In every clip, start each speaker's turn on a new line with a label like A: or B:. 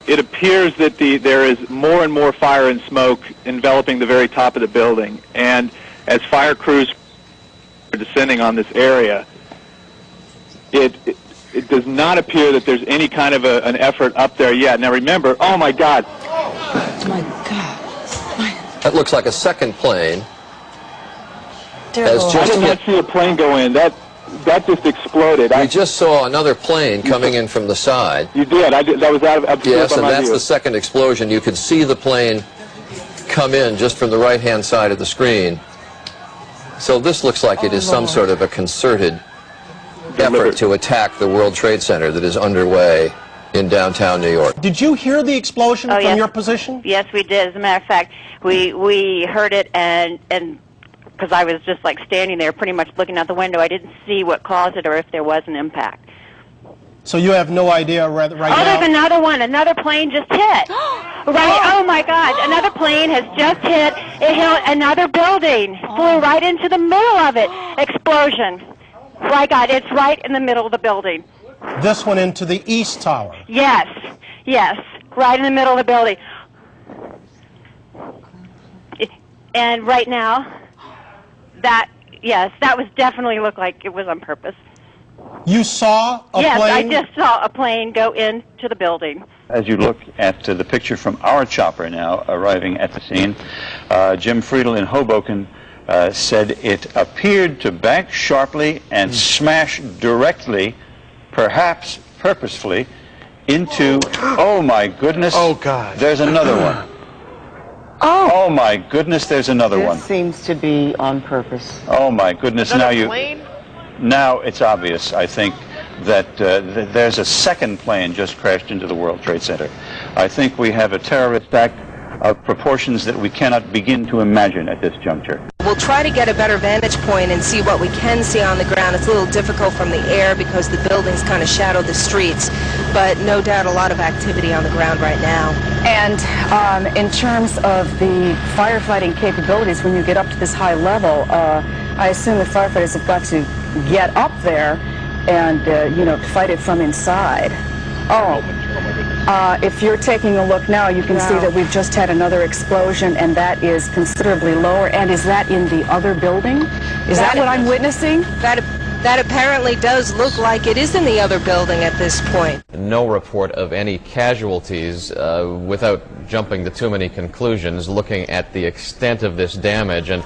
A: it appears that there is more and more fire and smoke enveloping the very top of the building. And as fire crews are descending on this area, it does not appear that there's any kind of an effort up there yet. Now remember, oh my God.
B: Oh my God.
C: That looks like a second plane.
A: I did not see a plane go in. That just exploded.
C: We just saw another plane coming in from the side.
A: You did. That was out of
C: Yes, and that's
A: view.
C: the second explosion. You could see the plane come in just from the right-hand side of the screen. So this looks like it is some sort of a concerted effort to attack the World Trade Center that is underway in downtown New York.
D: Did you hear the explosion from your position?
E: Yes, we did. As a matter of fact, we heard it, and because I was just like standing there pretty much looking out the window, I didn't see what caused it or if there was an impact.
D: So you have no idea right now?
E: There's another one. Another plane just hit. Oh my God. Another plane has just hit. It hit another building. Flew right into the middle of it. Explosion. My God, it's right in the middle of the building.
D: This one into the East Tower?
E: Yes. Yes. Right in the middle of the building. And right now, that was definitely looked like it was on purpose.
D: You saw a plane?
E: Yes, I just saw a plane go into the building.
F: As you look at the picture from our chopper now arriving at the scene, Jim Friedel in Hoboken said it appeared to bank sharply and smash directly, perhaps purposefully, into, oh my goodness,
D: oh God,
F: there's another one. Oh my goodness, there's another one.
B: This seems to be on purpose.
F: Oh my goodness, now it's obvious, I think, that there's a second plane just crashed into the World Trade Center. I think we have a terrorist act of proportions that we cannot begin to imagine at this juncture.
G: We'll try to get a better vantage point and see what we can see on the ground. It's a little difficult from the air because the buildings kind of shadow the streets, but no doubt a lot of activity on the ground right now.
H: And in terms of the firefighting capabilities, when you get up to this high level, I assume the firefighters have got to get up there and, fight it from inside. If you're taking a look now, you can see that we've just had another explosion, and that is considerably lower. And is that in the other building? Is that what I'm witnessing?
G: That apparently does look like it is in the other building at this point.
I: No report of any casualties. Without jumping to too many conclusions, looking at the extent of this damage and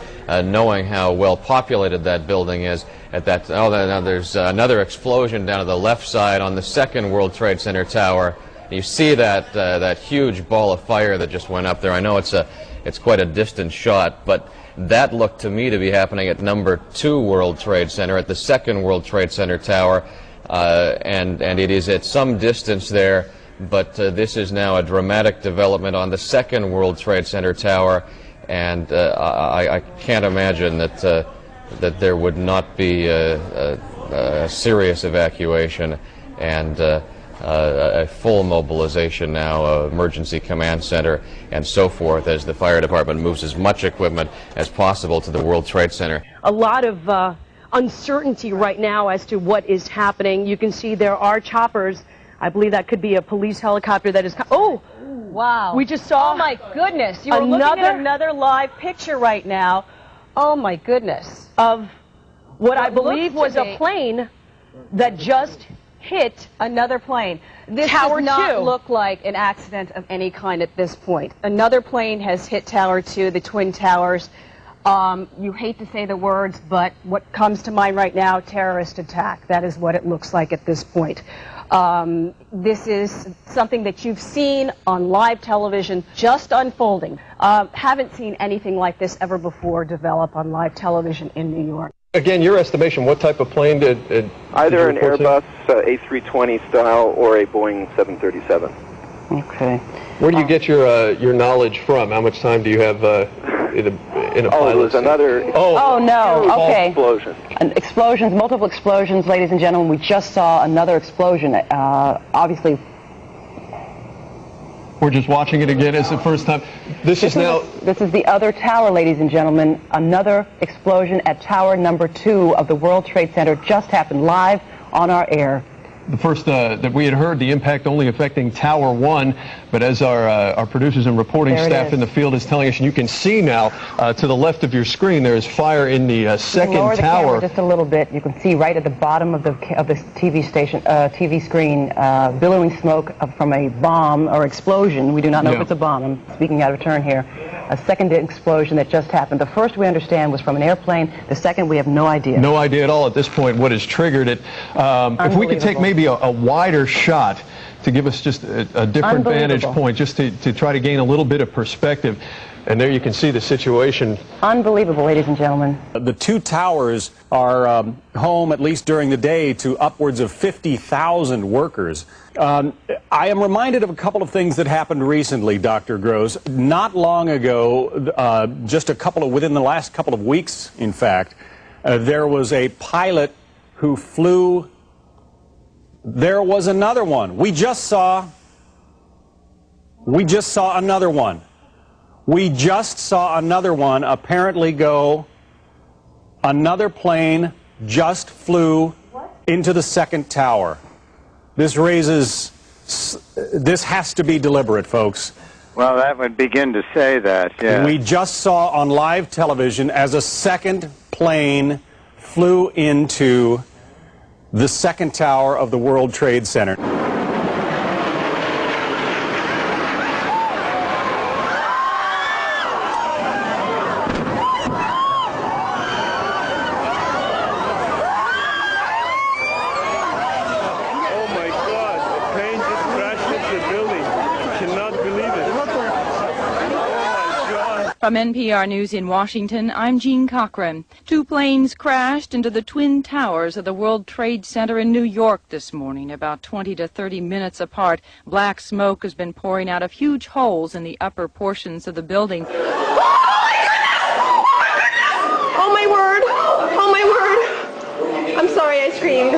I: knowing how well populated that building is, now there's another explosion down to the left side on the second World Trade Center tower. You see that huge ball of fire that just went up there. I know it's quite a distant shot, but that looked to me to be happening at number 2 World Trade Center, at the second World Trade Center tower, and it is at some distance there, but this is now a dramatic development on the second World Trade Center tower, and I can't imagine that there would not be a serious evacuation and a full mobilization now, emergency command center and so forth, as the fire department moves as much equipment as possible to the World Trade Center.
J: A lot of uncertainty right now as to what is happening. You can see there are choppers. I believe that could be a police helicopter that is... Oh!
K: Wow.
J: We just saw...
K: Oh my goodness. You're looking at another live picture right now. Oh my goodness.
J: Of what I believe was a plane that just hit
K: another plane. This
J: Tower
K: does not
J: 2.
K: look like an accident of any kind at this point. Another plane has hit Tower 2, the Twin Towers. You hate to say the words, but what comes to mind right now, terrorist attack. That is what it looks like at this point. This is something that you've seen on live television just unfolding. Haven't seen anything like this ever before develop on live television in New York.
L: Again, your estimation, what type of plane did
M: either an Airbus A320 style or a Boeing 737.
H: Okay.
L: Where do you get your knowledge from? How much time do you have in a pilot?
M: It was another...
H: Oh no, okay.
M: Explosion.
H: Explosions, multiple explosions, ladies and gentlemen. We just saw another explosion. Obviously...
L: We're just watching it again. It's the first time. This is
H: the other tower, ladies and gentlemen. Another explosion at tower number 2 of the World Trade Center just happened live on our air.
L: the first that we had heard, the impact only affecting Tower 1, but as our producers and reporting staff in the field is telling us, and you can see now to the left of your screen, there is fire in the second
B: lower the
L: tower.
B: Camera just a little bit. You can see right at the bottom of the TV station, TV screen, billowing smoke from a bomb or explosion. We do not know if it's a bomb. I'm speaking out of turn here. A second explosion that just happened. The first we understand was from an airplane. The second we have no idea.
L: No idea at all at this point what has triggered it. If we could take maybe a wider shot to give us just a different vantage point, just to try to gain a little bit of perspective. And there you can see the situation.
B: Unbelievable, ladies and gentlemen.
N: The two towers are home, at least during the day, to upwards of 50,000 workers. I am reminded of a couple of things that happened recently, Dr. Gross. Not long ago, within the last couple of weeks, in fact, there was a pilot who flew. There was another one. We just saw another one. We just saw another one apparently go. Another plane just flew into the second tower. This has to be deliberate, folks.
O: Well, that would begin to say that, yeah.
N: We just saw on live television as a second plane flew into the second tower of the World Trade Center.
P: From NPR News in Washington, I'm Jean Cochran. Two planes crashed into the twin towers of the World Trade Center in New York this morning, about 20 to 30 minutes apart. Black smoke has been pouring out of huge holes in the upper portions of the building.
Q: Oh my word! Oh my word! I'm sorry I screamed.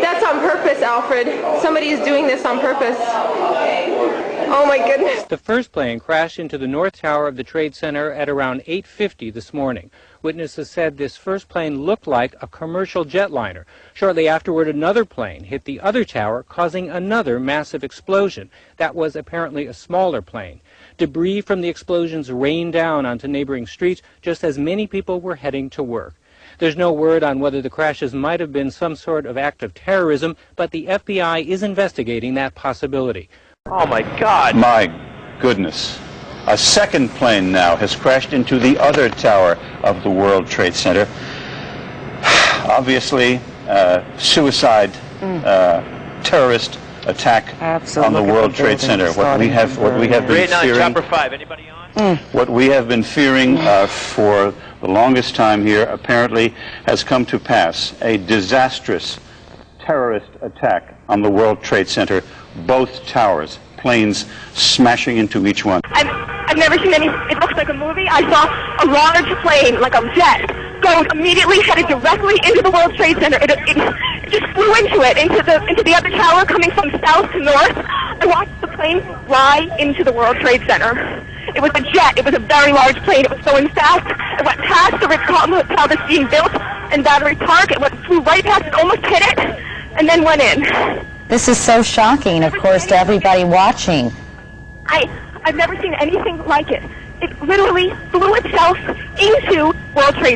Q: That's on purpose, Alfred. Somebody is doing this on purpose. Oh my goodness.
R: The first plane crashed into the North Tower of the Trade Center at around 8:50 this morning. Witnesses said this first plane looked like a commercial jetliner. Shortly afterward, another plane hit the other tower, causing another massive explosion. That was apparently a smaller plane. Debris from the explosions rained down onto neighboring streets just as many people were heading to work. There's no word on whether the crashes might have been some sort of act of terrorism, but the FBI is investigating that possibility.
F: Oh, my God. My goodness. A second plane now has crashed into the other tower of the World Trade Center. Obviously, suicide, terrorist attack on the World Trade Center. What we have been fearing.
S: Chopper 5. Anybody on?
F: What we have been fearing for the longest time here apparently has come to pass. A disastrous terrorist attack on the World Trade Center. Both towers, planes smashing into each one.
Q: I've never seen any. It looks like a movie. I saw a large plane, like a jet, go immediately headed directly into the World Trade Center. It just flew into it, into the other tower, coming from south to north. I watched the plane fly into the World Trade Center. It was a jet. It was a very large plane. It was going fast. It went past the Ritz-Carlton Hotel that's being built in Battery Park. It flew right past it, almost hit it, and then went in.
T: This is so shocking, of course, to everybody watching.
Q: I've never seen anything like it. It literally flew itself into World Trade